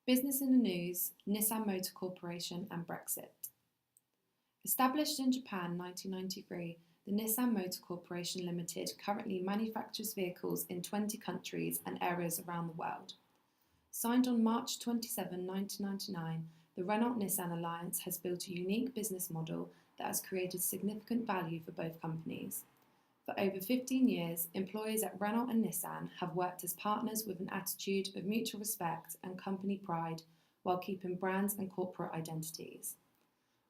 Business in the news, Nissan Motor Corporation and Brexit. Established in Japan in 1993, the Nissan Motor Corporation Limited currently manufactures vehicles in 20 countries and areas around the world. Signed on March 27, 1999, the Renault-Nissan alliance has built a unique business model that has created significant value for both companies. For over 15 years, employees at Renault and Nissan have worked as partners with an attitude of mutual respect and company pride while keeping brands and corporate identities.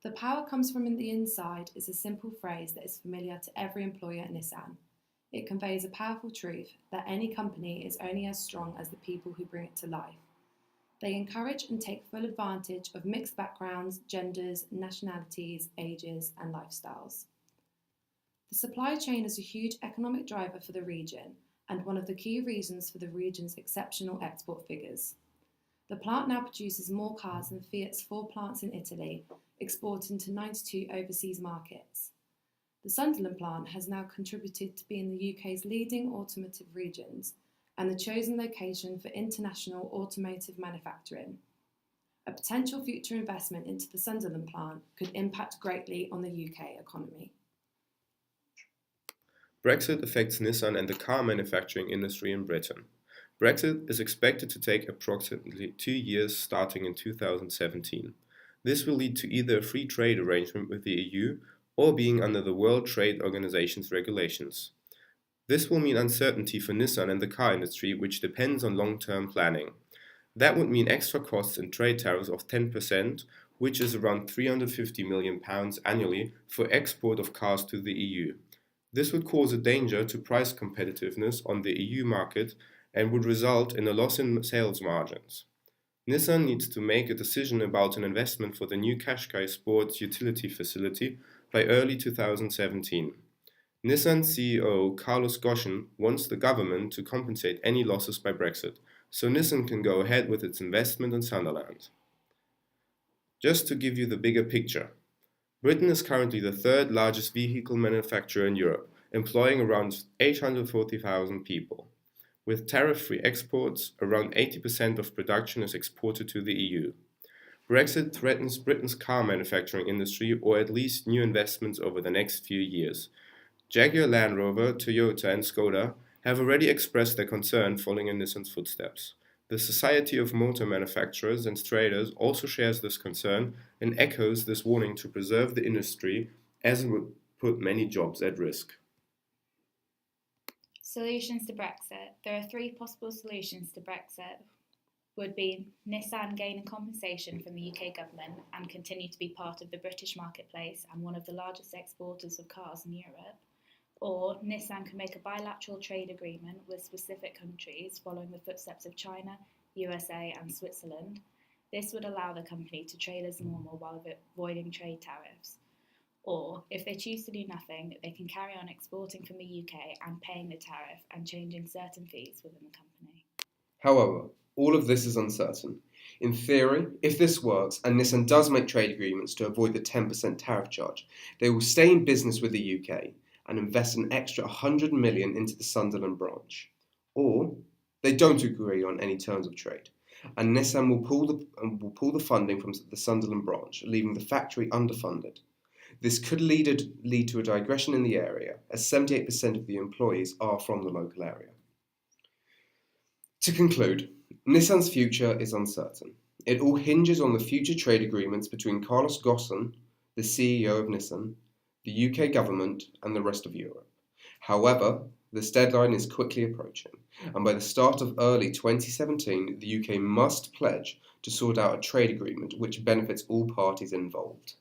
The power comes from the inside is a simple phrase that is familiar to every employee at Nissan. It conveys a powerful truth that any company is only as strong as the people who bring it to life. They encourage and take full advantage of mixed backgrounds, genders, nationalities, ages, and lifestyles. The supply chain is a huge economic driver for the region and one of the key reasons for the region's exceptional export figures. The plant now produces more cars than Fiat's 4 plants in Italy, exporting to 92 overseas markets. The Sunderland plant has now contributed to being the UK's leading automotive regions and the chosen location for international automotive manufacturing. A potential future investment into the Sunderland plant could impact greatly on the UK economy. Brexit affects Nissan and the car manufacturing industry in Britain. Brexit is expected to take approximately 2 years starting in 2017. This will lead to either a free trade arrangement with the EU or being under the World Trade Organization's regulations. This will mean uncertainty for Nissan and the car industry, which depends on long-term planning. That would mean extra costs and trade tariffs of 10%, which is around £350 million annually for export of cars to the EU. This would cause a danger to price competitiveness on the EU market and would result in a loss in sales margins. Nissan needs to make a decision about an investment for the new Qashqai sports utility facility by early 2017. Nissan CEO Carlos Ghosn wants the government to compensate any losses by Brexit, so Nissan can go ahead with its investment in Sunderland. Just to give you the bigger picture, Britain is currently the third largest vehicle manufacturer in Europe, employing around 840,000 people. With tariff-free exports, around 80% of production is exported to the EU. Brexit threatens Britain's car manufacturing industry or at least new investments over the next few years. Jaguar Land Rover, Toyota and Skoda have already expressed their concern following in Nissan's footsteps. The Society of Motor Manufacturers and Traders also shares this concern and echoes this warning to preserve the industry as it would put many jobs at risk. Solutions to Brexit. There are 3 possible solutions to Brexit. Would be Nissan gaining compensation from the UK government and continue to be part of the British marketplace and one of the largest exporters of cars in Europe. Or Nissan can make a bilateral trade agreement with specific countries following the footsteps of China, USA and Switzerland. This would allow the company to trade as normal while avoiding trade tariffs. Or, if they choose to do nothing, they can carry on exporting from the UK and paying the tariff and changing certain fees within the company. However, all of this is uncertain. In theory, if this works and Nissan does make trade agreements to avoid the 10% tariff charge, they will stay in business with the UK and invest an extra $100 million into the Sunderland branch. Or they don't agree on any terms of trade, and Nissan will pull the funding from the Sunderland branch, leaving the factory underfunded. This could lead to a digression in the area, as 78% of the employees are from the local area. To conclude, Nissan's future is uncertain. It all hinges on the future trade agreements between Carlos Ghosn, the CEO of Nissan, the UK government and the rest of Europe. However, this deadline is quickly approaching, and by the start of early 2017, the UK must pledge to sort out a trade agreement which benefits all parties involved.